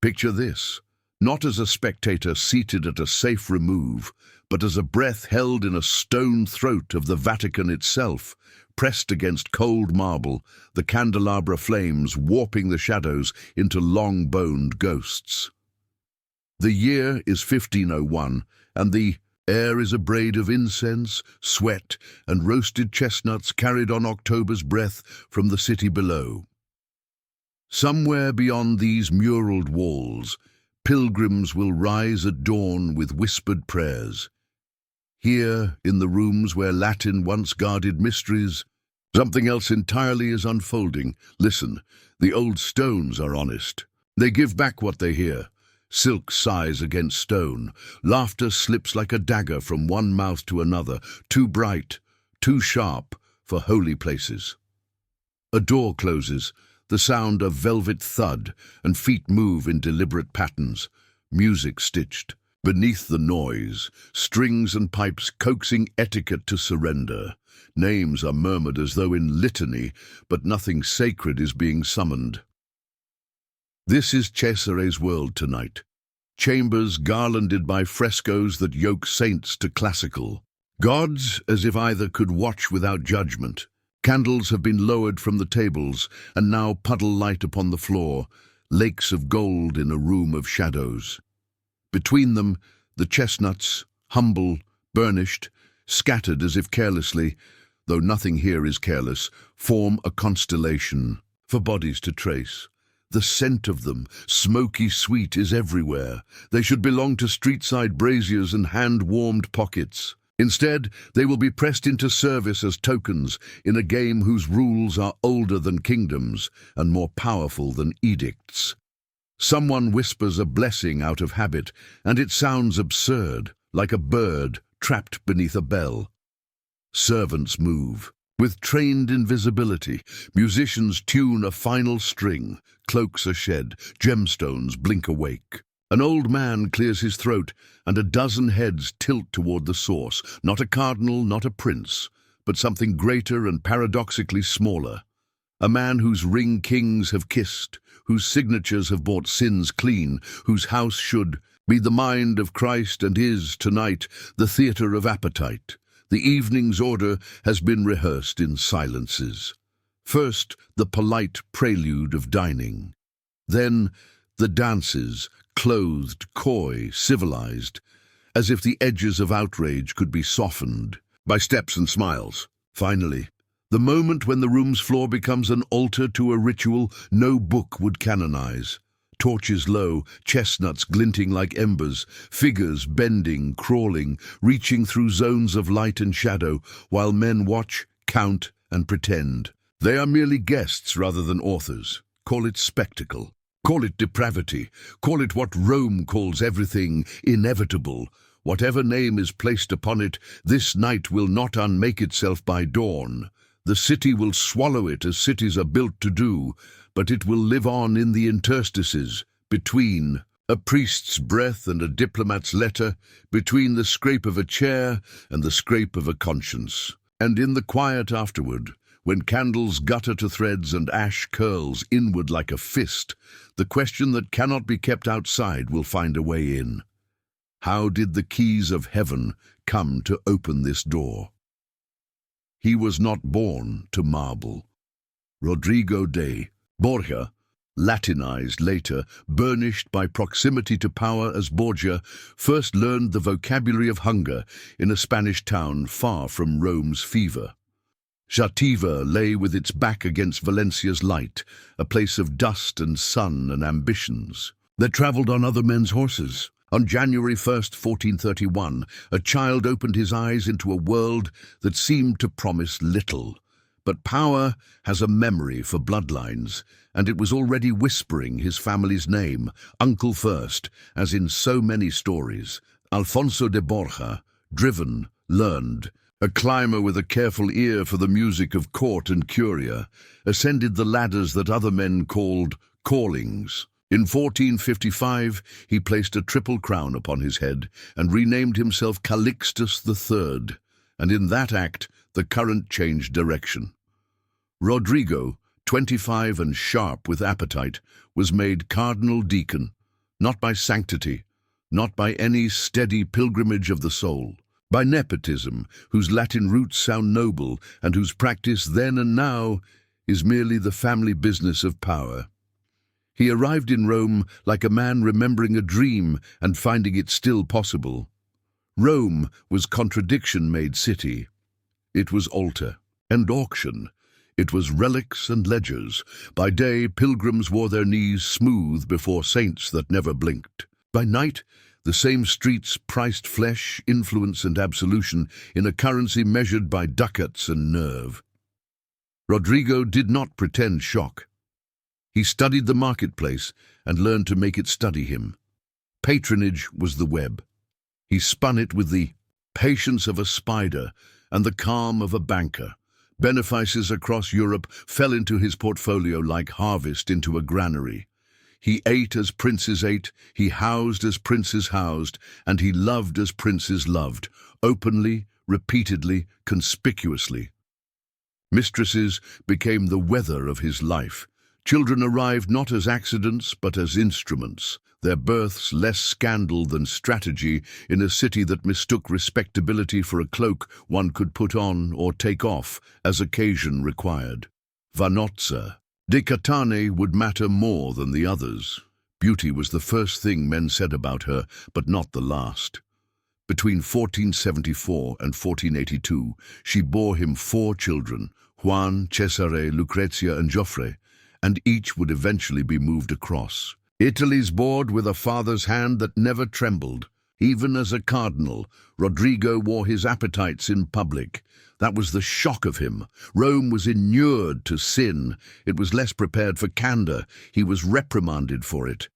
Picture this, not as a spectator seated at a safe remove, but as a breath held in a stone throat of the Vatican itself, pressed against cold marble, the candelabra flames warping the shadows into long-boned ghosts. The year is 1501, and the air is a braid of incense, sweat, and roasted chestnuts carried on October's breath from the city below. Somewhere beyond these muralled walls, pilgrims will rise at dawn with whispered prayers. Here, in the rooms where Latin once guarded mysteries, something else entirely is unfolding. Listen, the old stones are honest. They give back what they hear. Silk sighs against stone. Laughter slips like a dagger from one mouth to another, too bright, too sharp for holy places. A door closes, the sound of velvet thud, and feet move in deliberate patterns, music stitched. Beneath the noise, strings and pipes coaxing etiquette to surrender. Names are murmured as though in litany, but nothing sacred is being summoned. This is Cesare's world tonight. Chambers garlanded by frescoes that yoke saints to classical. Gods as if either could watch without judgment. Candles have been lowered from the tables and now puddle light upon the floor, lakes of gold in a room of shadows. Between them, the chestnuts, humble, burnished, scattered as if carelessly, though nothing here is careless, form a constellation for bodies to trace. The scent of them, smoky sweet, is everywhere. They should belong to street-side braziers and hand-warmed pockets. Instead, they will be pressed into service as tokens in a game whose rules are older than kingdoms and more powerful than edicts. Someone whispers a blessing out of habit, and it sounds absurd, like a bird trapped beneath a bell. Servants move. With trained invisibility, musicians tune a final string, cloaks are shed, gemstones blink awake. An old man clears his throat, and a dozen heads tilt toward the source, not a cardinal, not a prince, but something greater and paradoxically smaller. A man whose ring kings have kissed, whose signatures have bought sins clean, whose house should be the mind of Christ and is, tonight, the theatre of appetite. The evening's order has been rehearsed in silences. First, the polite prelude of dining. Then, the dances, clothed, coy, civilized, as if the edges of outrage could be softened by steps and smiles. Finally, the moment when the room's floor becomes an altar to a ritual no book would canonize. Torches low, chestnuts glinting like embers, figures bending, crawling, reaching through zones of light and shadow, while men watch, count, and pretend. They are merely guests rather than authors. Call it spectacle. Call it depravity. Call it what Rome calls everything inevitable. Whatever name is placed upon it, this night will not unmake itself by dawn. The city will swallow it as cities are built to do, but it will live on in the interstices, between a priest's breath and a diplomat's letter, between the scrape of a chair and the scrape of a conscience. And in the quiet afterward, when candles gutter to threads and ash curls inward like a fist, the question that cannot be kept outside will find a way in. How did the keys of heaven come to open this door? He was not born to marble. Rodrigo Borgia, Latinized later, burnished by proximity to power as Borgia, first learned the vocabulary of hunger in a Spanish town far from Rome's fever. Jativa lay with its back against Valencia's light, a place of dust and sun and ambitions. They travelled on other men's horses. On January 1st, 1431, a child opened his eyes into a world that seemed to promise little. But power has a memory for bloodlines, and it was already whispering his family's name, Uncle First, as in so many stories. Alfonso de Borja, driven, learned, a climber with a careful ear for the music of court and curia, ascended the ladders that other men called callings. In 1455, he placed a triple crown upon his head and renamed himself Calixtus III, and in that act, the current changed direction. Rodrigo, 25 and sharp with appetite, was made cardinal deacon. not by sanctity, not by any steady pilgrimage of the soul, by nepotism, whose Latin roots sound noble and whose practice then and now is merely the family business of power. He arrived in Rome like a man remembering a dream and finding it still possible. Rome was contradiction-made city. It was altar and auction. It was relics and ledgers. By day, pilgrims wore their knees smooth before saints that never blinked. By night, the same streets priced flesh, influence, and absolution in a currency measured by ducats and nerve. Rodrigo did not pretend shock. He studied the marketplace and learned to make it study him. Patronage was the web. He spun it with the patience of a spider and the calm of a banker. Benefices across Europe fell into his portfolio like harvest into a granary. He ate as princes ate, he housed as princes housed, and he loved as princes loved, openly, repeatedly, conspicuously. Mistresses became the weather of his life. Children arrived not as accidents but as instruments, their births less scandal than strategy in a city that mistook respectability for a cloak one could put on or take off as occasion required. Vanozza. De Catane would matter more than the others. Beauty was the first thing men said about her, but not the last. Between 1474 and 1482, she bore him 4 children, Juan, Cesare, Lucrezia, and Joffre, and each would eventually be moved across. Italy's board with a father's hand that never trembled. Even as a cardinal, Rodrigo wore his appetites in public. That was the shock of him. Rome was inured to sin. It was less prepared for candor. He was reprimanded for it.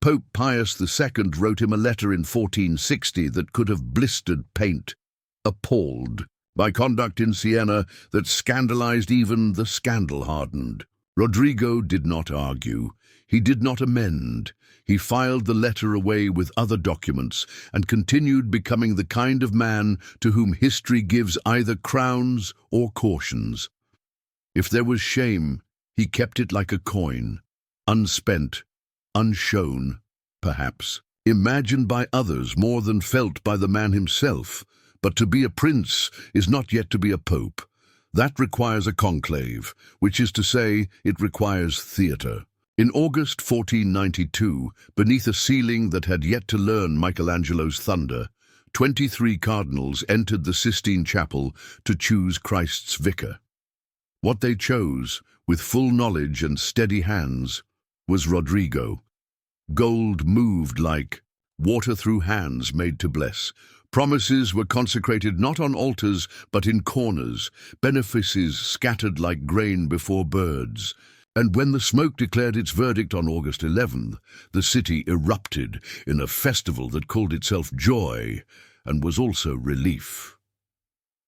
Pope Pius II wrote him a letter in 1460 that could have blistered paint. Appalled by conduct in Siena that scandalized even the scandal-hardened. Rodrigo did not argue. He did not amend. He filed the letter away with other documents and continued becoming the kind of man to whom history gives either crowns or cautions. If there was shame, he kept it like a coin, unspent, unshown, perhaps, imagined by others more than felt by the man himself. But to be a prince is not yet to be a pope. That requires a conclave, which is to say, it requires theatre. In August 1492, beneath a ceiling that had yet to learn Michelangelo's thunder, 23 cardinals entered the Sistine Chapel to choose Christ's vicar. What they chose, with full knowledge and steady hands, was Rodrigo. Gold moved like water through hands made to bless. Promises were consecrated not on altars but in corners, benefices scattered like grain before birds. And when the smoke declared its verdict on August 11th, the city erupted in a festival that called itself joy and was also relief.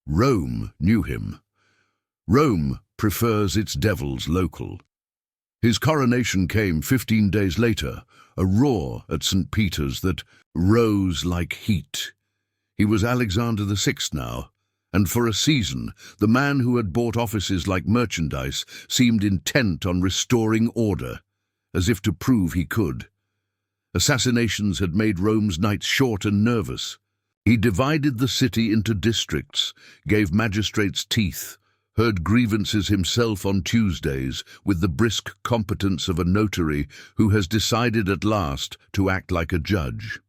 Rome knew him. Rome prefers its devils local. His coronation came 15 days later, a roar at St. Peter's that rose like heat. He was Alexander VI now, and for a season, the man who had bought offices like merchandise seemed intent on restoring order, as if to prove he could. Assassinations had made Rome's nights short and nervous. He divided the city into districts, gave magistrates teeth, heard grievances himself on Tuesdays with the brisk competence of a notary who has decided at last to act like a judge.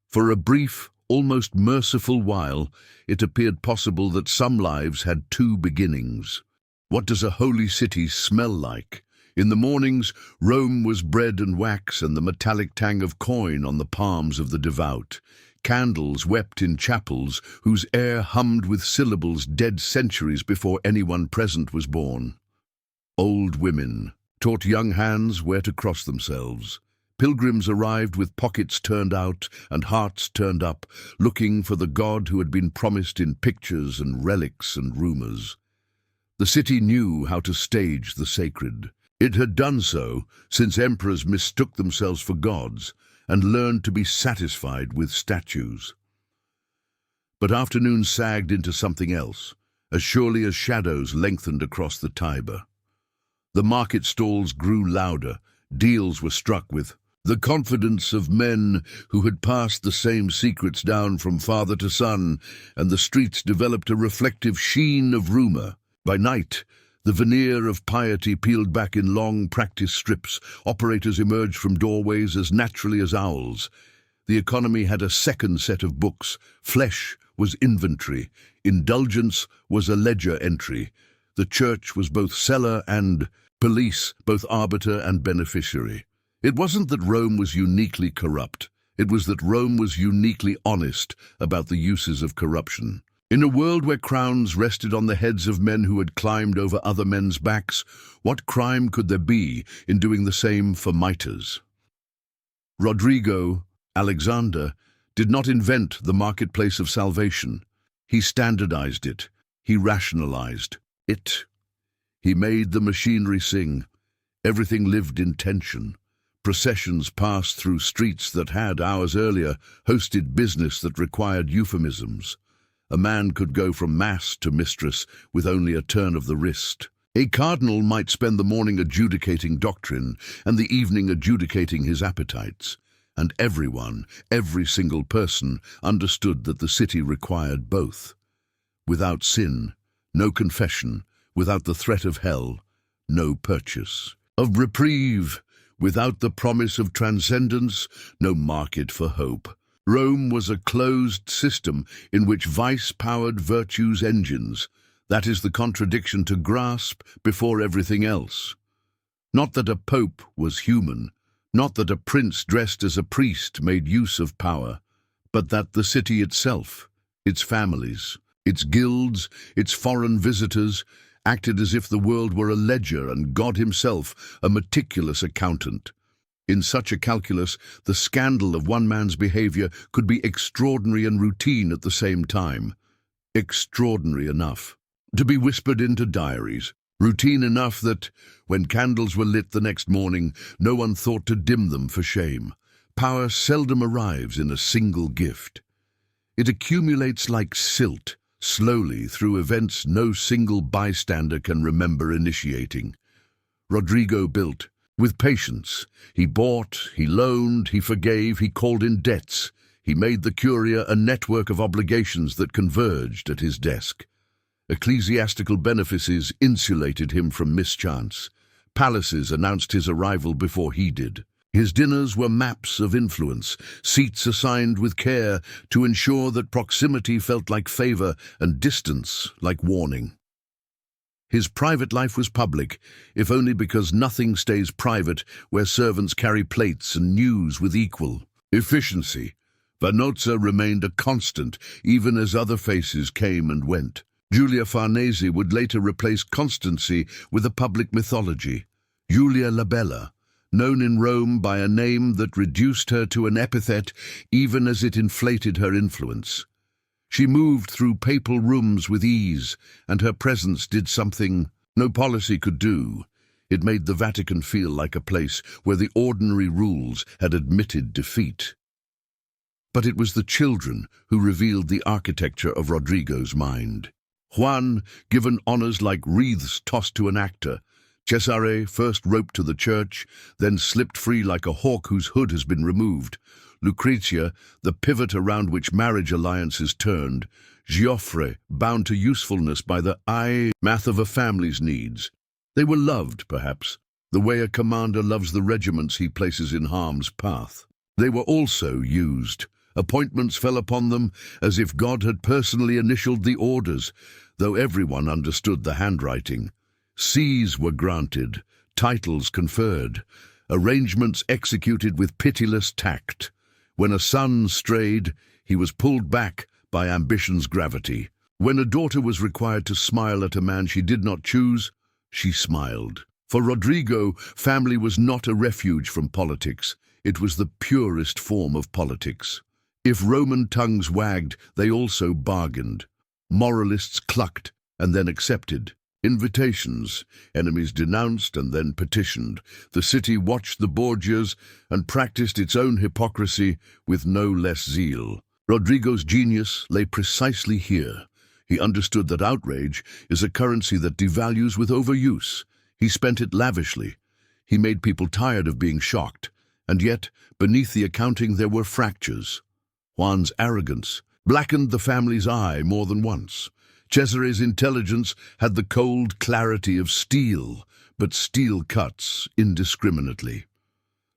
For a brief, almost merciful while, it appeared possible that some lives had 2 beginnings. What does a holy city smell like? In the mornings, Rome was bread and wax and the metallic tang of coin on the palms of the devout. Candles wept in chapels whose air hummed with syllables dead centuries before anyone present was born. Old women taught young hands where to cross themselves. Pilgrims arrived with pockets turned out and hearts turned up, looking for the God who had been promised in pictures and relics and rumors. The city knew how to stage the sacred. It had done so since emperors mistook themselves for gods and learned to be satisfied with statues. But afternoons sagged into something else, as surely as shadows lengthened across the Tiber. The market stalls grew louder, deals were struck with The confidence of men who had passed the same secrets down from father to son, and the streets developed a reflective sheen of rumor. By night, the veneer of piety peeled back in long practice strips. Operators emerged from doorways as naturally as owls. The economy had a second set of books. Flesh was inventory. Indulgence was a ledger entry. The church was both seller and police, both arbiter and beneficiary. It wasn't that Rome was uniquely corrupt. It was that Rome was uniquely honest about the uses of corruption. In a world where crowns rested on the heads of men who had climbed over other men's backs, what crime could there be in doing the same for mitres? Rodrigo, Alexander, did not invent the marketplace of salvation. He standardized it. He rationalized it. He made the machinery sing. Everything lived in tension. Processions passed through streets that had, hours earlier, hosted business that required euphemisms. A man could go from mass to mistress with only a turn of the wrist. A cardinal might spend the morning adjudicating doctrine and the evening adjudicating his appetites. And everyone, every single person, understood that the city required both. Without sin, no confession. Without the threat of hell, no purchase of reprieve. Without the promise of transcendence, no market for hope. Rome was a closed system in which vice powered virtue's engines. That is the contradiction to grasp before everything else. Not that a pope was human, not that a prince dressed as a priest made use of power, but that the city itself, its families, its guilds, its foreign visitors, acted as if the world were a ledger and God himself a meticulous accountant. In such a calculus, the scandal of one man's behavior could be extraordinary and routine at the same time. Extraordinary enough to be whispered into diaries, routine enough that, when candles were lit the next morning, no one thought to dim them for shame. Power seldom arrives in a single gift. It accumulates like silt, slowly through events no single bystander can remember initiating. Rodrigo built with patience. He bought, he loaned, he forgave, he called in debts. He made the Curia a network of obligations that converged at his desk. Ecclesiastical benefices insulated him from mischance. Palaces announced his arrival before he did. His dinners were maps of influence, seats assigned with care to ensure that proximity felt like favor and distance like warning. His private life was public, if only because nothing stays private where servants carry plates and news with equal efficiency. Vanozza remained a constant, even as other faces came and went. Julia Farnese would later replace constancy with a public mythology. Julia la Bella, known in Rome by a name that reduced her to an epithet even as it inflated her influence. She moved through papal rooms with ease, and her presence did something no policy could do. It made the Vatican feel like a place where the ordinary rules had admitted defeat. But it was the children who revealed the architecture of Rodrigo's mind. Juan, given honors like wreaths tossed to an actor. Cesare, first roped to the church, then slipped free like a hawk whose hood has been removed. Lucrezia, the pivot around which marriage alliances turned. Giuffre, bound to usefulness by the math of a family's needs. They were loved, perhaps, the way a commander loves the regiments he places in harm's path. They were also used. Appointments fell upon them as if God had personally initialed the orders, though everyone understood the handwriting. Sees were granted, titles conferred, arrangements executed with pitiless tact. When a son strayed, he was pulled back by ambition's gravity. When a daughter was required to smile at a man she did not choose, she smiled. For Rodrigo, family was not a refuge from politics. It was the purest form of politics. If Roman tongues wagged, they also bargained. Moralists clucked and then accepted. Invitations, enemies denounced and then petitioned. The city watched the Borgias and practiced its own hypocrisy with no less zeal. Rodrigo's genius lay precisely here. He understood that outrage is a currency that devalues with overuse. He spent it lavishly. He made people tired of being shocked, And yet, beneath the accounting there were fractures. Juan's arrogance blackened the family's eye more than once. Cesare's intelligence had the cold clarity of steel, but steel cuts indiscriminately.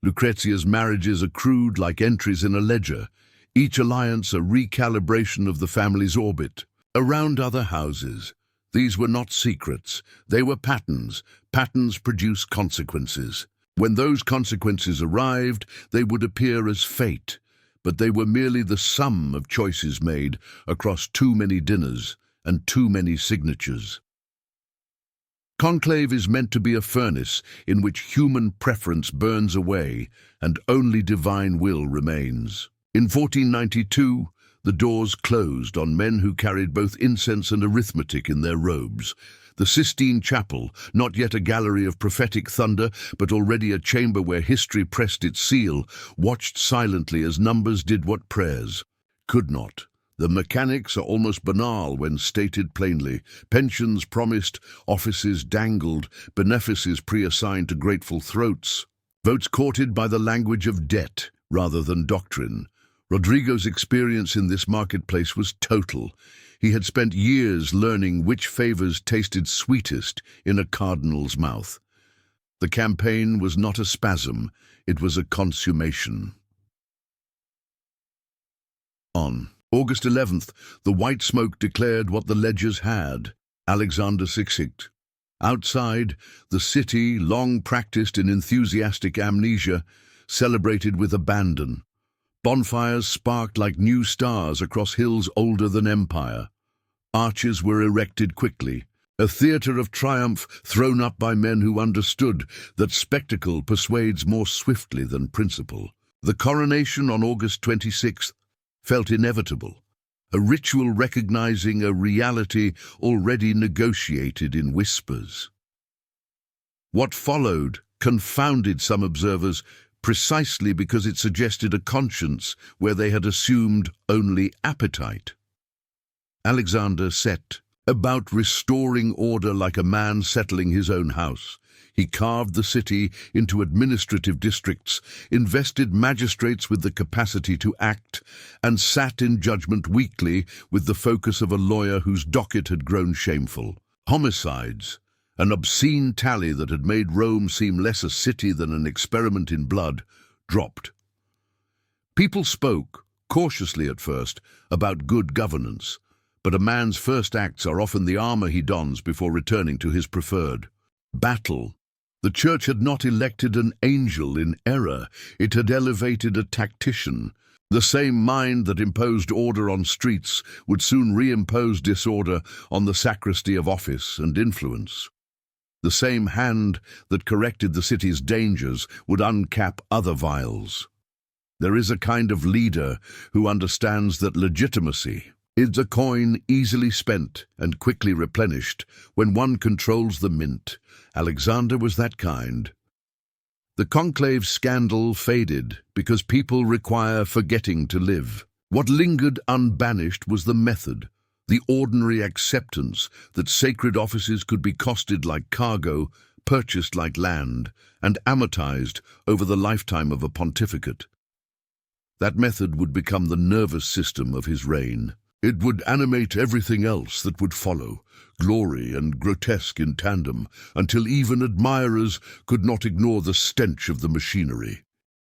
Lucrezia's marriages accrued like entries in a ledger, each alliance a recalibration of the family's orbit. Around other houses, these were not secrets, they were patterns. Patterns produce consequences. When those consequences arrived, they would appear as fate, but they were merely the sum of choices made across too many dinners and too many signatures. Conclave is meant to be a furnace in which human preference burns away and only divine will remains. In 1492, the doors closed on men who carried both incense and arithmetic in their robes. The Sistine Chapel, not yet a gallery of prophetic thunder, but already a chamber where history pressed its seal, watched silently as numbers did what prayers could not. The mechanics are almost banal when stated plainly. Pensions promised, offices dangled, benefices pre-assigned to grateful throats, votes courted by the language of debt rather than doctrine. Rodrigo's experience in this marketplace was total. He had spent years learning which favors tasted sweetest in a cardinal's mouth. The campaign was not a spasm, it was a consummation. On August 11th, the white smoke declared what the ledgers had. Alexander succeeded. Outside, the city, long practiced in enthusiastic amnesia, celebrated with abandon. Bonfires sparked like new stars across hills older than empire. Arches were erected quickly, a theatre of triumph thrown up by men who understood that spectacle persuades more swiftly than principle. The coronation on August 26th felt inevitable, a ritual recognizing a reality already negotiated in whispers. What followed confounded some observers precisely because it suggested a conscience where they had assumed only appetite. Alexander set about restoring order like a man settling his own house. He carved the city into administrative districts, invested magistrates with the capacity to act, and sat in judgment weekly with the focus of a lawyer whose docket had grown shameful. Homicides, an obscene tally that had made Rome seem less a city than an experiment in blood, dropped. People spoke, cautiously at first, about good governance, but a man's first acts are often the armor he dons before returning to his preferred battle. The Church had not elected an angel in error, it had elevated a tactician. The same mind that imposed order on streets would soon reimpose disorder on the sacristy of office and influence. The same hand that corrected the city's dangers would uncap other vials. There is a kind of leader who understands that legitimacy is a coin easily spent and quickly replenished when one controls the mint. Alexander was that kind. The conclave scandal faded because people require forgetting to live. What lingered unbanished was the method, the ordinary acceptance that sacred offices could be costed like cargo, purchased like land, and amortized over the lifetime of a pontificate. That method would become the nervous system of his reign. It would animate everything else that would follow, glory and grotesque in tandem, until even admirers could not ignore the stench of the machinery.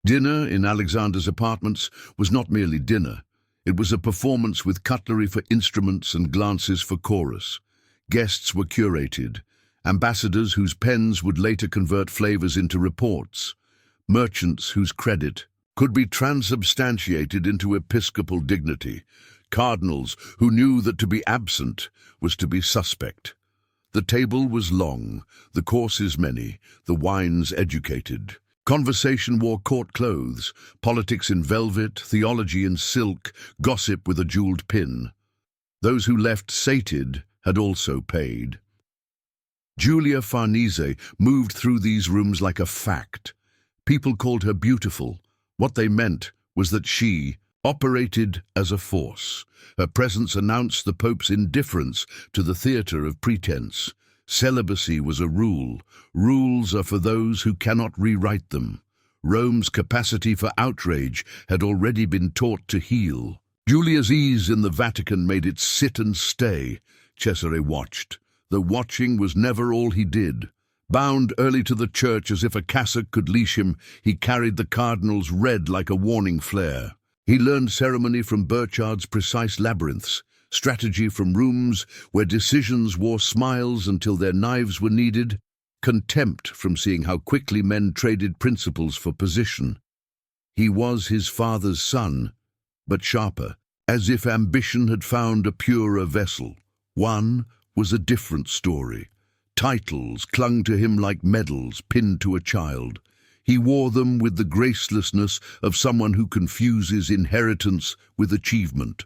Dinner in Alexander's apartments was not merely dinner. It was a performance with cutlery for instruments and glances for chorus. Guests were curated, ambassadors whose pens would later convert flavors into reports, merchants whose credit could be transubstantiated into episcopal dignity, cardinals who knew that to be absent was to be suspect. The table was long, the courses many, the wines educated. Conversation wore court clothes, politics in velvet, theology in silk, gossip with a jeweled pin. Those who left sated had also paid. Julia Farnese moved through these rooms like a fact. People called her beautiful. What they meant was that she operated as a force. Her presence announced the Pope's indifference to the theatre of pretense. Celibacy was a rule. Rules are for those who cannot rewrite them. Rome's capacity for outrage had already been taught to heal. Julia's ease in the Vatican made it sit and stay. Cesare watched. The watching was never all he did. Bound early to the church as if a cassock could leash him, he carried the cardinal's red like a warning flare. He learned ceremony from Burchard's precise labyrinths, strategy from rooms where decisions wore smiles until their knives were needed, contempt from seeing how quickly men traded principles for position. He was his father's son, but sharper, as if ambition had found a purer vessel. One was a different story. Titles clung to him like medals pinned to a child. He wore them with the gracelessness of someone who confuses inheritance with achievement.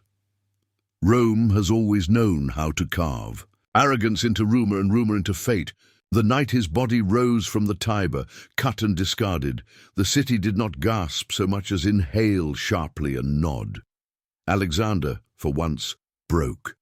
Rome has always known how to carve. Arrogance into rumor and rumor into fate. The night his body rose from the Tiber, cut and discarded, the city did not gasp so much as inhale sharply and nod. Alexander, for once, broke.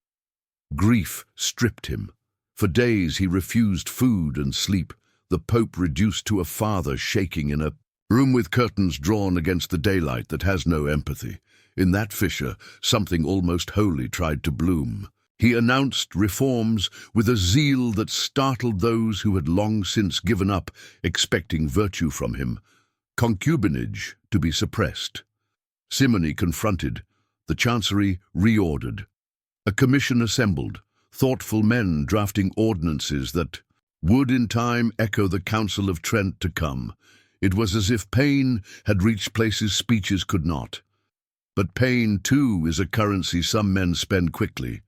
Grief stripped him. For days he refused food and sleep, the Pope reduced to a father shaking in a room with curtains drawn against the daylight that has no empathy. In that fissure, something almost holy tried to bloom. He announced reforms with a zeal that startled those who had long since given up, expecting virtue from him. Concubinage to be suppressed. Simony confronted. The chancery reordered. A commission assembled, thoughtful men drafting ordinances that would in time echo the Council of Trent to come. It was as if pain had reached places speeches could not. But pain, too, is a currency some men spend quickly.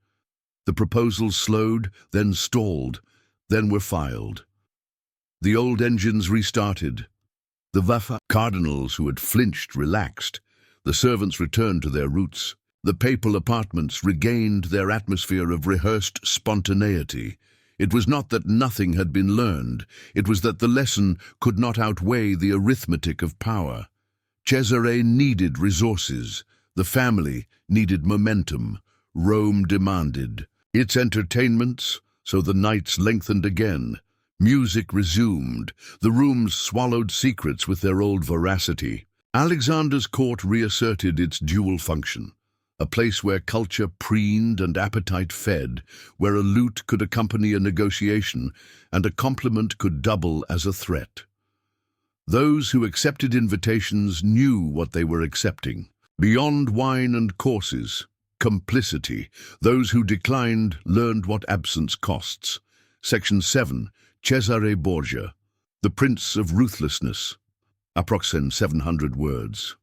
The proposals slowed, then stalled, then were filed. The old engines restarted. The cardinals who had flinched relaxed. The servants returned to their roots. The papal apartments regained their atmosphere of rehearsed spontaneity. It was not that nothing had been learned. It was that the lesson could not outweigh the arithmetic of power. Cesare needed resources. The family needed momentum. Rome demanded its entertainments, so the nights lengthened again. Music resumed. The rooms swallowed secrets with their old veracity. Alexander's court reasserted its dual function. A place where culture preened and appetite fed, where a lute could accompany a negotiation and a compliment could double as a threat. Those who accepted invitations knew what they were accepting. Beyond wine and courses, complicity. Those who declined learned what absence costs. Section 7, Cesare Borgia, the Prince of Ruthlessness. Approximately 700 words.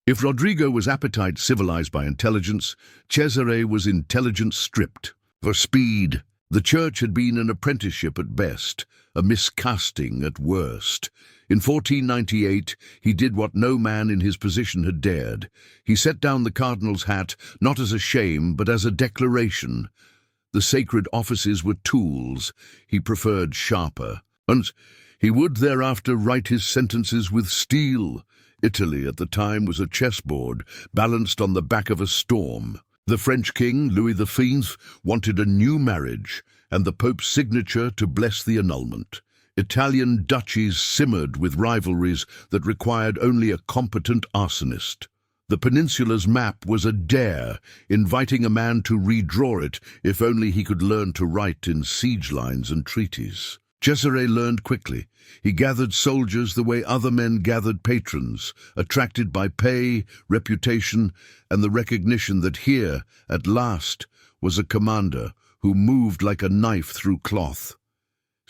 If Rodrigo was appetite civilized by intelligence, Cesare was intelligence stripped. For speed, the church had been an apprenticeship at best, a miscasting at worst. In 1498, he did what no man in his position had dared. He set down the cardinal's hat, not as a shame, but as a declaration. The sacred offices were tools. He preferred sharper. And he would thereafter write his sentences with steel. Italy at the time was a chessboard, balanced on the back of a storm. The French king, Louis XV, wanted a new marriage, and the Pope's signature to bless the annulment. Italian duchies simmered with rivalries that required only a competent arsonist. The peninsula's map was a dare, inviting a man to redraw it if only he could learn to write in siege lines and treaties. Cesare learned quickly. He gathered soldiers the way other men gathered patrons, attracted by pay, reputation, and the recognition that here, at last, was a commander who moved like a knife through cloth.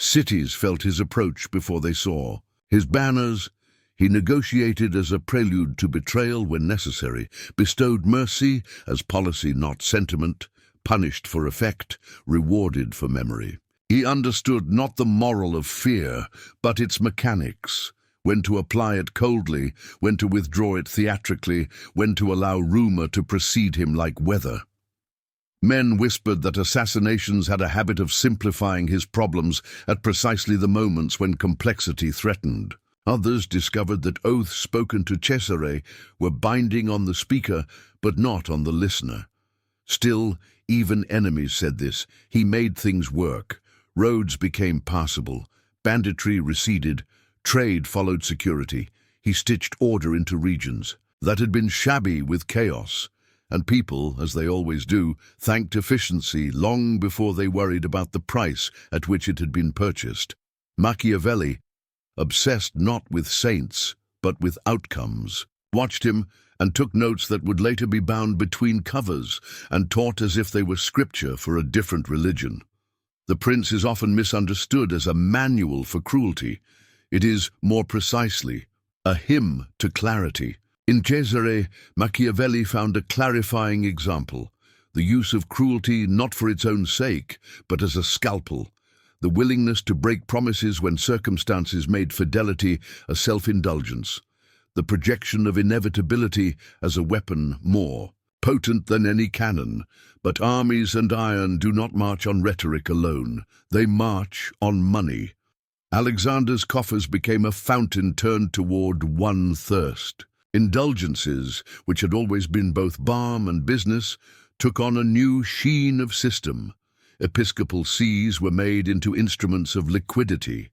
Cities felt his approach before they saw. His banners, he negotiated as a prelude to betrayal when necessary, bestowed mercy as policy not sentiment, punished for effect, rewarded for memory. He understood not the moral of fear, but its mechanics, when to apply it coldly, when to withdraw it theatrically, when to allow rumor to precede him like weather. Men whispered that assassinations had a habit of simplifying his problems at precisely the moments when complexity threatened. Others discovered that oaths spoken to Cesare were binding on the speaker, but not on the listener. Still, even enemies said this. He made things work. Roads became passable. Banditry receded. Trade followed security. He stitched order into regions that had been shabby with chaos, and people, as they always do, thanked efficiency long before they worried about the price at which it had been purchased. Machiavelli, obsessed not with saints, but with outcomes, watched him and took notes that would later be bound between covers and taught as if they were scripture for a different religion. The Prince is often misunderstood as a manual for cruelty. It is, more precisely, a hymn to clarity. In Cesare, Machiavelli found a clarifying example, the use of cruelty not for its own sake, but as a scalpel, the willingness to break promises when circumstances made fidelity a self-indulgence, the projection of inevitability as a weapon more potent than any cannon. But armies and iron do not march on rhetoric alone. They march on money. Alexander's coffers became a fountain turned toward one thirst. Indulgences, which had always been both balm and business, took on a new sheen of system. Episcopal sees were made into instruments of liquidity.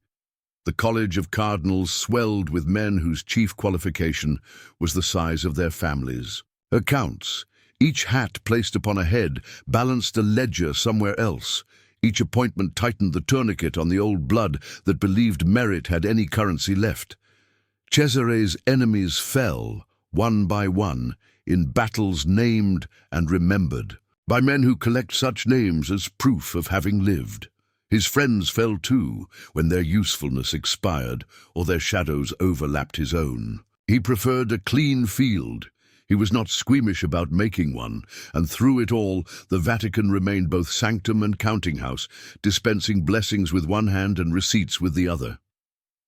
The College of Cardinals swelled with men whose chief qualification was the size of their families. Accounts, each hat placed upon a head, balanced a ledger somewhere else. Each appointment tightened the tourniquet on the old blood that believed merit had any currency left. Cesare's enemies fell, one by one, in battles named and remembered, by men who collect such names as proof of having lived. His friends fell too, when their usefulness expired, or their shadows overlapped his own. He preferred a clean field. He was not squeamish about making one, and through it all, the Vatican remained both sanctum and counting-house, dispensing blessings with one hand and receipts with the other.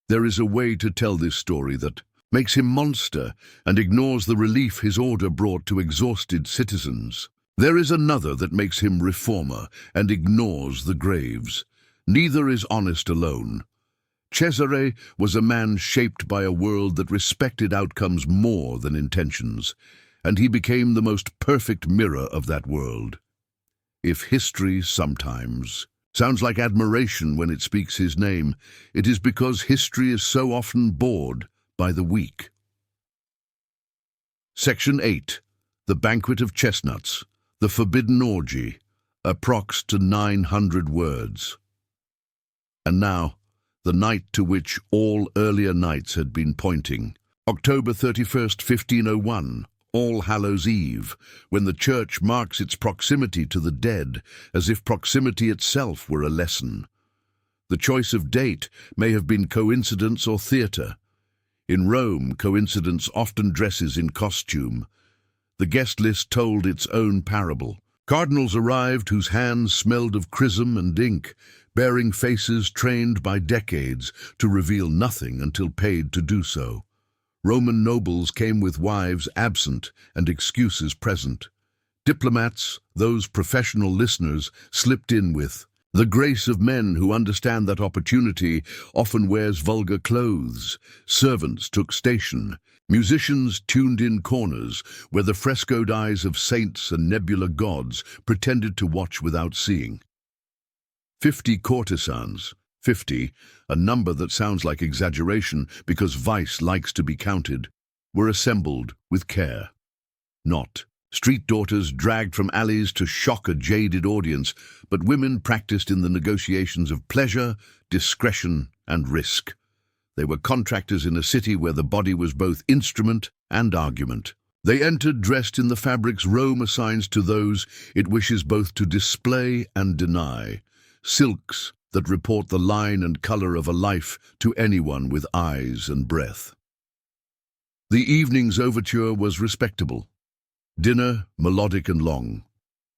There is a way to tell this story that makes him monster and ignores the relief his order brought to exhausted citizens. There is another that makes him reformer and ignores the graves. Neither is honest alone. Cesare was a man shaped by a world that respected outcomes more than intentions, and he became the most perfect mirror of that world. If history sometimes sounds like admiration when it speaks his name, it is because history is so often bored by the weak. Section 8. The Banquet of Chestnuts. The Forbidden Orgy. Approx to 900 words. And now, the night to which all earlier nights had been pointing. October 31st, 1501. All Hallows' Eve, when the Church marks its proximity to the dead, as if proximity itself were a lesson. The choice of date may have been coincidence or theatre. In Rome, coincidence often dresses in costume. The guest list told its own parable. Cardinals arrived whose hands smelled of chrism and ink, bearing faces trained by decades to reveal nothing until paid to do so. Roman nobles came with wives absent and excuses present. Diplomats, those professional listeners, slipped in with the grace of men who understand that opportunity often wears vulgar clothes. Servants took station. Musicians tuned in corners where the frescoed eyes of saints and nebular gods pretended to watch without seeing. 50 courtesans. 50, a number that sounds like exaggeration because vice likes to be counted, were assembled with care. Not street daughters dragged from alleys to shock a jaded audience, but women practiced in the negotiations of pleasure, discretion, and risk. They were contractors in a city where the body was both instrument and argument. They entered dressed in the fabrics Rome assigns to those it wishes both to display and deny, silks that report the line and color of a life to anyone with eyes and breath. The evening's overture was respectable. Dinner, melodic and long.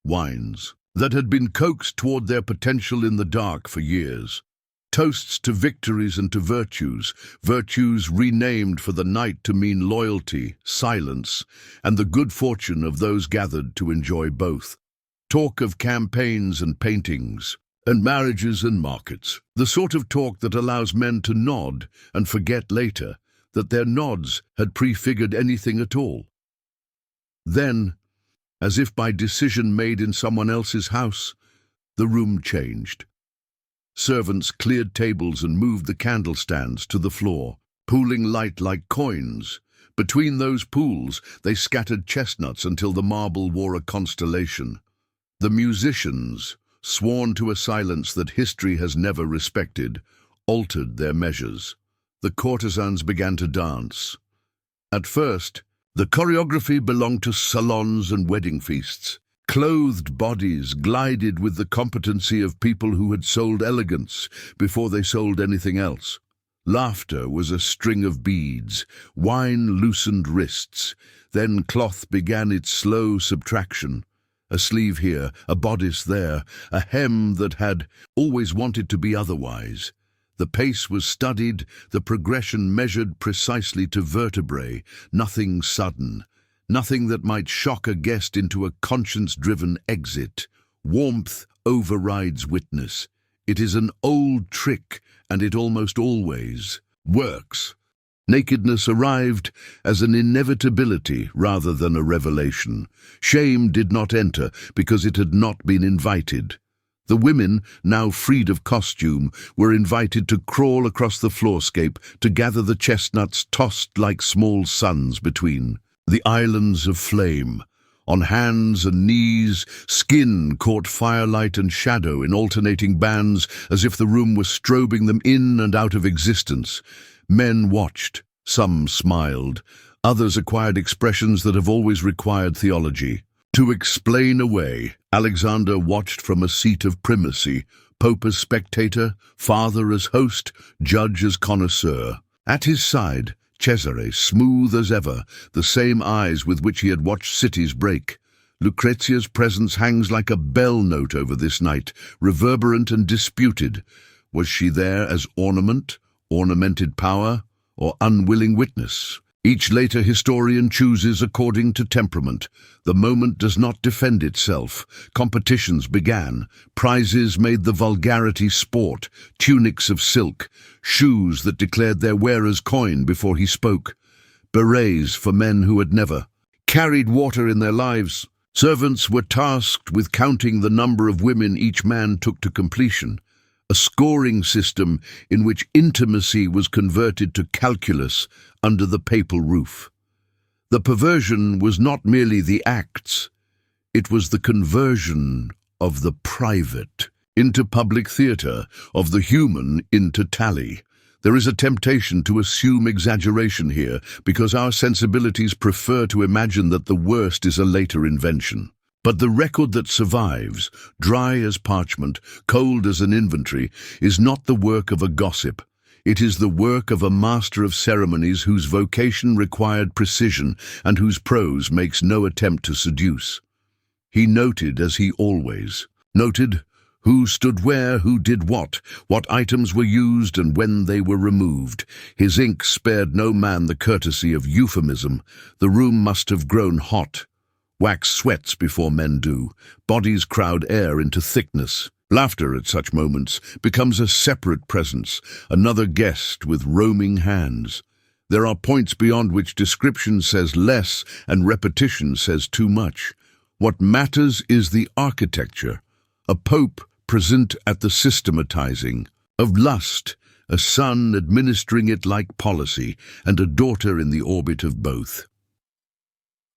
Wines that had been coaxed toward their potential in the dark for years. Toasts to victories and to virtues, virtues renamed for the night to mean loyalty, silence, and the good fortune of those gathered to enjoy both. Talk of campaigns and paintings, and marriages and markets. The sort of talk that allows men to nod and forget later that their nods had prefigured anything at all. Then, as if by decision made in someone else's house, the room changed. Servants cleared tables and moved the candlestands to the floor, pooling light like coins. Between those pools, they scattered chestnuts until the marble wore a constellation. The musicians, sworn to a silence that history has never respected, altered their measures. The courtesans began to dance. At first, the choreography belonged to salons and wedding feasts. Clothed bodies glided with the competency of people who had sold elegance before they sold anything else. Laughter was a string of beads, wine loosened wrists, then cloth began its slow subtraction. A sleeve here, a bodice there, a hem that had always wanted to be otherwise. The pace was studied, the progression measured precisely to vertebrae, nothing sudden, nothing that might shock a guest into a conscience-driven exit. Warmth overrides witness. It is an old trick, and it almost always works. Nakedness arrived as an inevitability rather than a revelation. Shame did not enter because it had not been invited. The women, now freed of costume, were invited to crawl across the floorscape to gather the chestnuts tossed like small suns between the islands of flame. On hands and knees, skin caught firelight and shadow in alternating bands as if the room were strobing them in and out of existence. Men watched. Some smiled. Others acquired expressions that have always required theology. To explain away, Alexander watched from a seat of primacy, Pope as spectator, father as host, judge as connoisseur. At his side, Cesare, smooth as ever, the same eyes with which he had watched cities break. Lucrezia's presence hangs like a bell note over this night, reverberant and disputed. Was she there as ornament, ornamented power, or unwilling witness? Each later historian chooses according to temperament. The moment does not defend itself. Competitions began. Prizes made the vulgarity sport, tunics of silk, shoes that declared their wearers coin before he spoke, berets for men who had never carried water in their lives. Servants were tasked with counting the number of women each man took to completion, a scoring system in which intimacy was converted to calculus under the papal roof. The perversion was not merely the acts, it was the conversion of the private into public theatre, of the human into tally. There is a temptation to assume exaggeration here because our sensibilities prefer to imagine that the worst is a later invention. But the record that survives, dry as parchment, cold as an inventory, is not the work of a gossip. It is the work of a master of ceremonies whose vocation required precision and whose prose makes no attempt to seduce. He noted, as he always noted, who stood where, who did what items were used and when they were removed. His ink spared no man the courtesy of euphemism. The room must have grown hot. Wax sweats before men do. Bodies crowd air into thickness. Laughter at such moments becomes a separate presence, another guest with roaming hands. There are points beyond which description says less and repetition says too much. What matters is the architecture. A pope present at the systematizing of lust, a son administering it like policy, and a daughter in the orbit of both.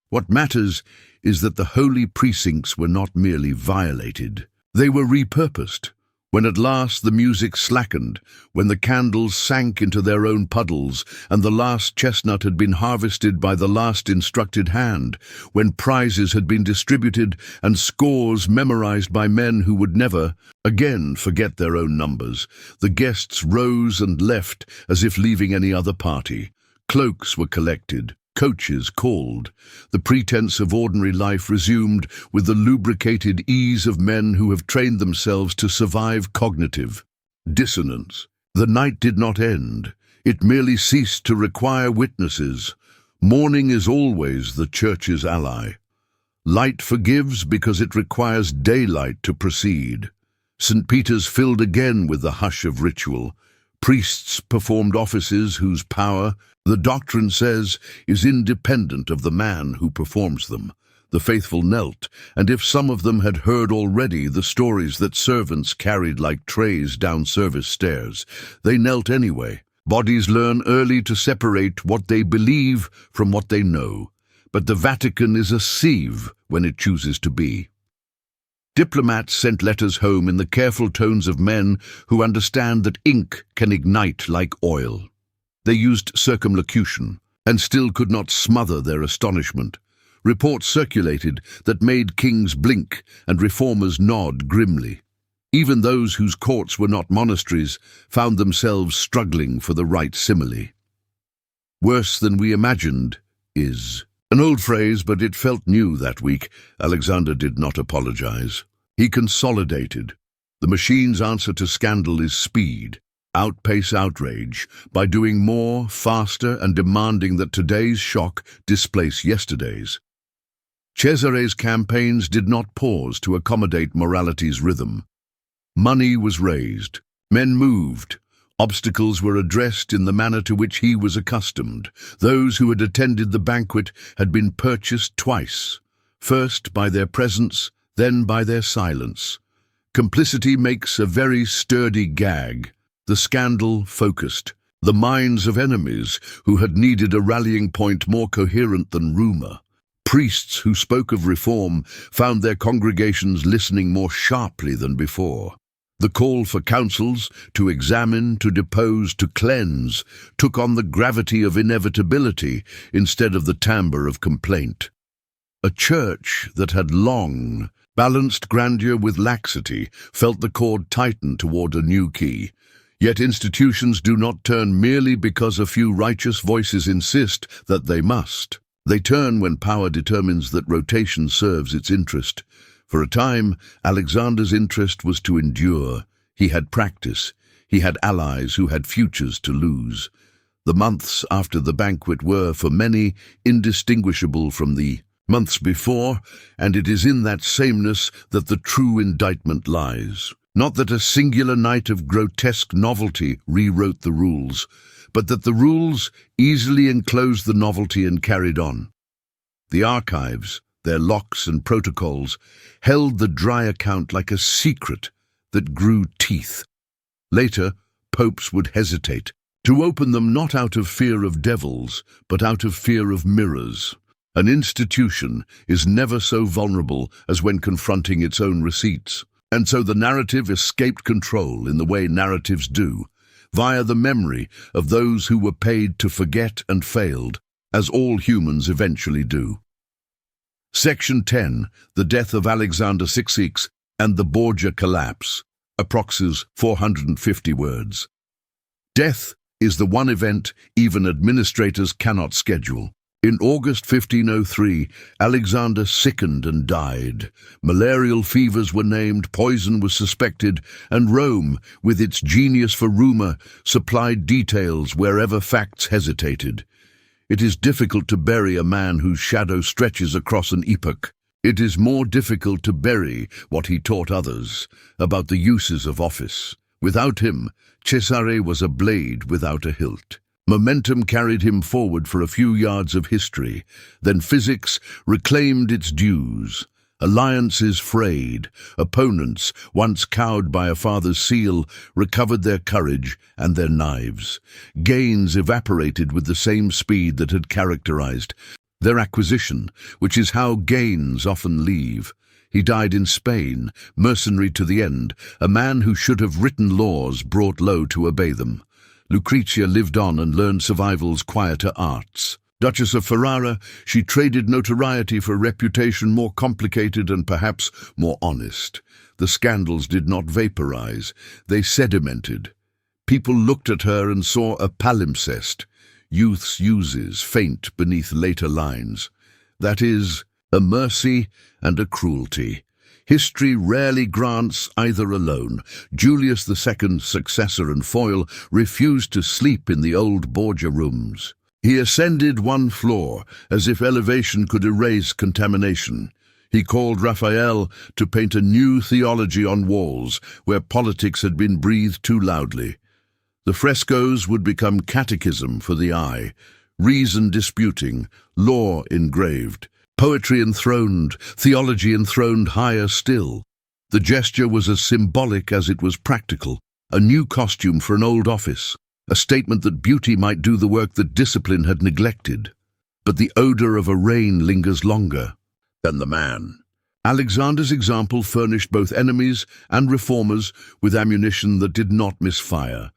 What matters is that the holy precincts were not merely violated, they were repurposed. When at last the music slackened, when the candles sank into their own puddles, and the last chestnut had been harvested by the last instructed hand, when prizes had been distributed and scores memorized by men who would never again forget their own numbers, the guests rose and left as if leaving any other party. Cloaks were collected. Coaches called. The pretense of ordinary life resumed with the lubricated ease of men who have trained themselves to survive cognitive dissonance. The night did not end. It merely ceased to require witnesses. Mourning is always the Church's ally. Light forgives because it requires daylight to proceed. St. Peter's filled again with the hush of ritual. Priests performed offices whose power, the doctrine says, is independent of the man who performs them. The faithful knelt, and if some of them had heard already the stories that servants carried like trays down service stairs, they knelt anyway. Bodies learn early to separate what they believe from what they know, but the Vatican is a sieve when it chooses to be. Diplomats sent letters home in the careful tones of men who understand that ink can ignite like oil. They used circumlocution, and still could not smother their astonishment. Reports circulated that made kings blink and reformers nod grimly. Even those whose courts were not monasteries found themselves struggling for the right simile. Worse than we imagined is an old phrase, but it felt new that week. Alexander did not apologize. He consolidated. The machine's answer to scandal is speed. Outpace outrage by doing more, faster, and demanding that today's shock displace yesterday's. Cesare's campaigns did not pause to accommodate morality's rhythm. Money was raised. Men moved. Obstacles were addressed in the manner to which he was accustomed. Those who had attended the banquet had been purchased twice, first by their presence, then by their silence. Complicity makes a very sturdy gag. The scandal focused the minds of enemies who had needed a rallying point more coherent than rumor. Priests who spoke of reform found their congregations listening more sharply than before. The call for councils to examine, to depose, to cleanse took on the gravity of inevitability instead of the timbre of complaint. A church that had long balanced grandeur with laxity felt the cord tighten toward a new key. Yet institutions do not turn merely because a few righteous voices insist that they must. They turn when power determines that rotation serves its interest. For a time, Alexander's interest was to endure. He had practice. He had allies who had futures to lose. The months after the banquet were, for many, indistinguishable from the months before, and it is in that sameness that the true indictment lies. Not that a singular night of grotesque novelty rewrote the rules, but that the rules easily enclosed the novelty and carried on. The archives, their locks and protocols, held the dry account like a secret that grew teeth. Later, popes would hesitate to open them not out of fear of devils, but out of fear of mirrors. An institution is never so vulnerable as when confronting its own receipts, and so the narrative escaped control in the way narratives do, via the memory of those who were paid to forget and failed, as all humans eventually do. Section 10, The Death of Alexander VI and the Borgia Collapse, approximates 450 words. Death is the one event even administrators cannot schedule. In August 1503, Alexander sickened and died. Malarial fevers were named, poison was suspected, and Rome, with its genius for rumor, supplied details wherever facts hesitated. It is difficult to bury a man whose shadow stretches across an epoch. It is more difficult to bury what he taught others about the uses of office. Without him, Cesare was a blade without a hilt. Momentum carried him forward for a few yards of history. Then physics reclaimed its dues. Alliances frayed. Opponents, once cowed by a father's seal, recovered their courage and their knives. Gains evaporated with the same speed that had characterized their acquisition, which is how gains often leave. He died in Spain, mercenary to the end, a man who should have written laws brought low to obey them. Lucrezia lived on and learned survival's quieter arts. Duchess of Ferrara, she traded notoriety for reputation more complicated and perhaps more honest. The scandals did not vaporize, they sedimented. People looked at her and saw a palimpsest, youth's uses faint beneath later lines. That is, a mercy and a cruelty. History rarely grants either alone. Julius II's successor and foil refused to sleep in the old Borgia rooms. He ascended one floor, as if elevation could erase contamination. He called Raphael to paint a new theology on walls where politics had been breathed too loudly. The frescoes would become catechism for the eye, reason disputing, law engraved. Poetry enthroned, theology enthroned higher still. The gesture was as symbolic as it was practical, a new costume for an old office, a statement that beauty might do the work that discipline had neglected. But the odor of a reign lingers longer than the man. Alexander's example furnished both enemies and reformers with ammunition that did not misfire.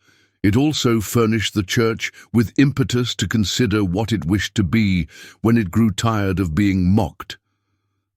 It also furnished the Church with impetus to consider what it wished to be when it grew tired of being mocked.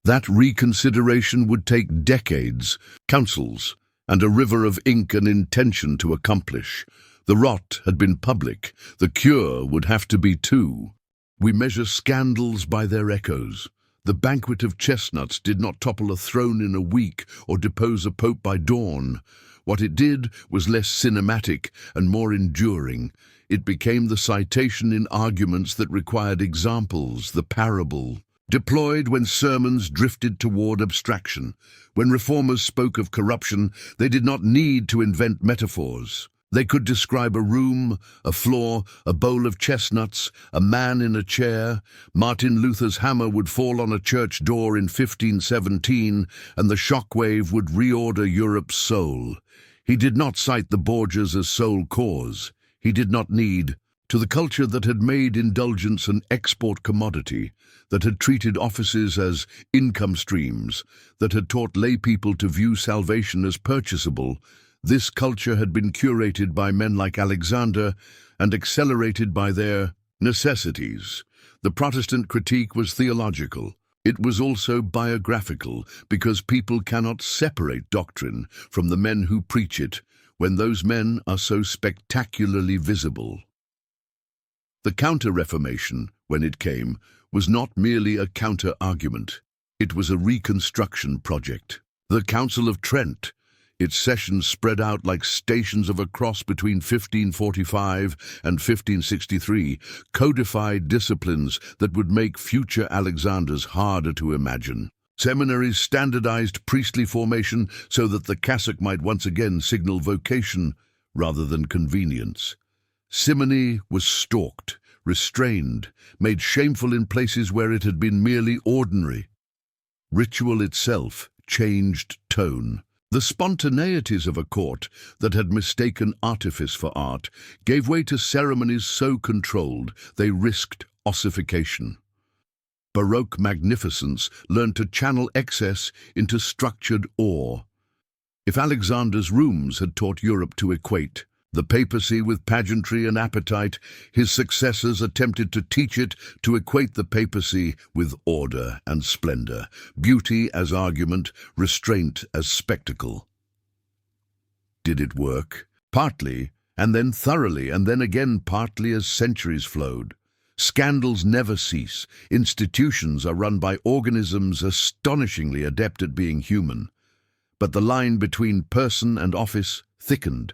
That reconsideration would take decades, councils, and a river of ink and intention to accomplish. The rot had been public. The cure would have to be too. We measure scandals by their echoes. The Banquet of Chestnuts did not topple a throne in a week or depose a pope by dawn. What it did was less cinematic and more enduring. It became the citation in arguments that required examples, the parable, deployed when sermons drifted toward abstraction. When reformers spoke of corruption, they did not need to invent metaphors. They could describe a room, a floor, a bowl of chestnuts, a man in a chair. Martin Luther's hammer would fall on a church door in 1517, and the shockwave would reorder Europe's soul. He did not cite the Borgias as sole cause. He did not need. To the culture that had made indulgence an export commodity, that had treated offices as income streams, that had taught lay people to view salvation as purchasable, this culture had been curated by men like Alexander and accelerated by their necessities. The Protestant critique was theological. It was also biographical, because people cannot separate doctrine from the men who preach it when those men are so spectacularly visible. The Counter-Reformation, when it came, was not merely a counter-argument. It was a reconstruction project. The Council of Trent, its sessions spread out like stations of a cross between 1545 and 1563, codified disciplines that would make future Alexanders harder to imagine. Seminaries standardized priestly formation so that the cassock might once again signal vocation rather than convenience. Simony was stalked, restrained, made shameful in places where it had been merely ordinary. Ritual itself changed tone. The spontaneities of a court that had mistaken artifice for art gave way to ceremonies so controlled they risked ossification. Baroque magnificence learned to channel excess into structured awe. If Alexander's rooms had taught Europe to equate the papacy with pageantry and appetite, his successors attempted to teach it to equate the papacy with order and splendor, beauty as argument, restraint as spectacle. Did it work? Partly, and then thoroughly, and then again partly as centuries flowed. Scandals never cease. Institutions are run by organisms astonishingly adept at being human. But the line between person and office thickened.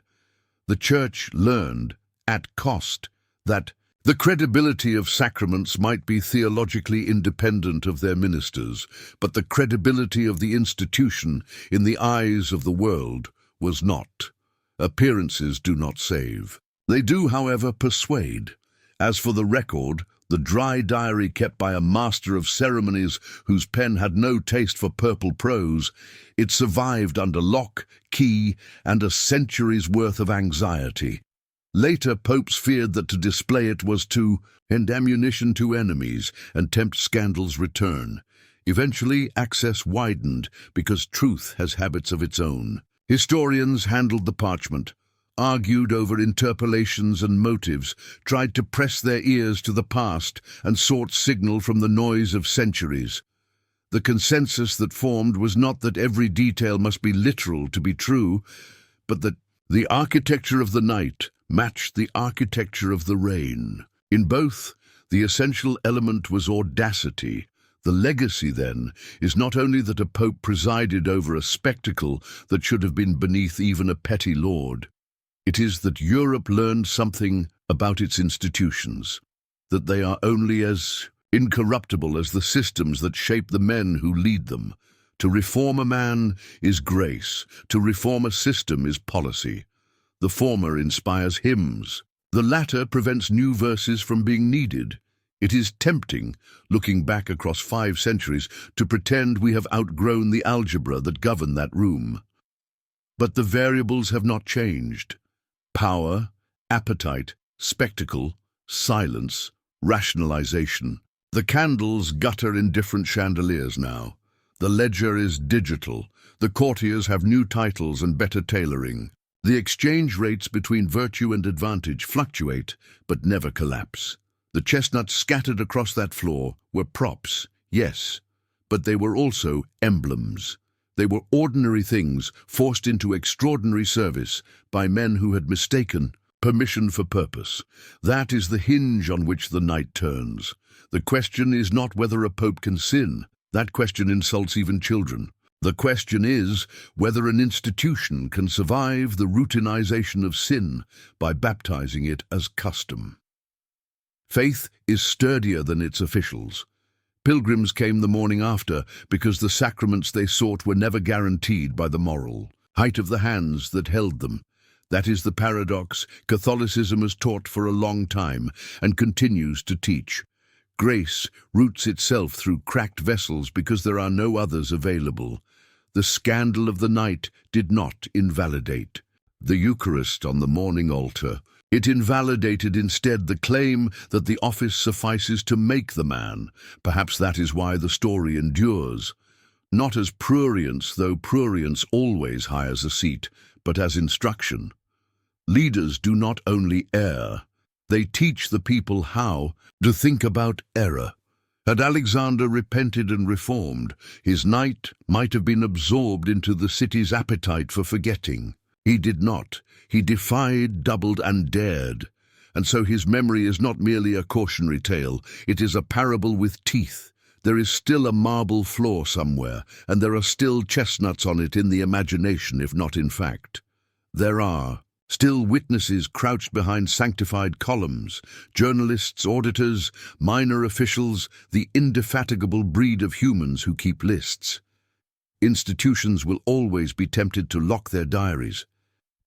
The Church learned, at cost, that the credibility of sacraments might be theologically independent of their ministers, but the credibility of the institution in the eyes of the world was not. Appearances do not save. They do, however, persuade. As for the record, the dry diary kept by a master of ceremonies whose pen had no taste for purple prose, it survived under lock, key, and a century's worth of anxiety. Later popes feared that to display it was to lend ammunition to enemies and tempt scandal's return. Eventually, access widened because truth has habits of its own. Historians handled the parchment, argued over interpolations and motives, tried to press their ears to the past, and sought signal from the noise of centuries. The consensus that formed was not that every detail must be literal to be true, but that the architecture of the night matched the architecture of the reign. In both, the essential element was audacity. The legacy, then, is not only that a pope presided over a spectacle that should have been beneath even a petty lord. It is that Europe learned something about its institutions, that they are only as incorruptible as the systems that shape the men who lead them. To reform a man is grace, to reform a system is policy. The former inspires hymns, the latter prevents new verses from being needed. It is tempting, looking back across 5 centuries, to pretend we have outgrown the algebra that governed that room. But the variables have not changed. Power, appetite, spectacle, silence, rationalization. The candles gutter in different chandeliers now. The ledger is digital. The courtiers have new titles and better tailoring. The exchange rates between virtue and advantage fluctuate, but never collapse. The chestnuts scattered across that floor were props, yes, but they were also emblems. They were ordinary things forced into extraordinary service by men who had mistaken permission for purpose. That is the hinge on which the night turns. The question is not whether a pope can sin. That question insults even children. The question is whether an institution can survive the routinization of sin by baptizing it as custom. Faith is sturdier than its officials. Pilgrims came the morning after because the sacraments they sought were never guaranteed by the moral height of the hands that held them. That is the paradox Catholicism has taught for a long time and continues to teach. Grace roots itself through cracked vessels because there are no others available. The scandal of the night did not invalidate the Eucharist on the morning altar. It invalidated instead the claim that the office suffices to make the man. Perhaps that is why the story endures. Not as prurience, though prurience always hires a seat, but as instruction. Leaders do not only err, they teach the people how to think about error. Had Alexander repented and reformed, his night might have been absorbed into the city's appetite for forgetting. He did not. He defied, doubled, and dared. And so his memory is not merely a cautionary tale, it is a parable with teeth. There is still a marble floor somewhere, and there are still chestnuts on it in the imagination, if not in fact. There are still witnesses crouched behind sanctified columns, journalists, auditors, minor officials, the indefatigable breed of humans who keep lists. Institutions will always be tempted to lock their diaries.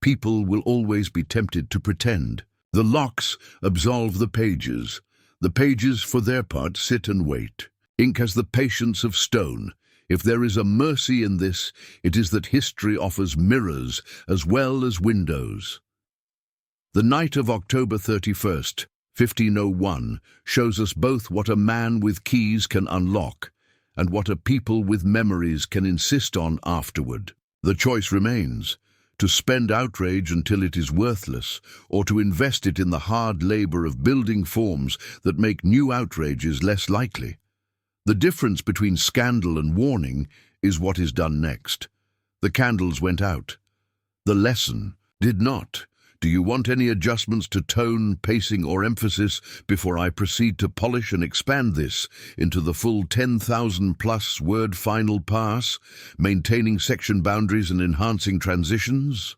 People will always be tempted to pretend. The locks absolve the pages. The pages, for their part, sit and wait. Ink has the patience of stone. If there is a mercy in this, it is that history offers mirrors as well as windows. The night of October 31st, 1501, shows us both what a man with keys can unlock and what a people with memories can insist on afterward. The choice remains: to spend outrage until it is worthless, or to invest it in the hard labor of building forms that make new outrages less likely. The difference between scandal and warning is what is done next. The candles went out. The lesson did not. Do you want any adjustments to tone, pacing, or emphasis before I proceed to polish and expand this into the full 10,000-plus word final pass, maintaining section boundaries and enhancing transitions?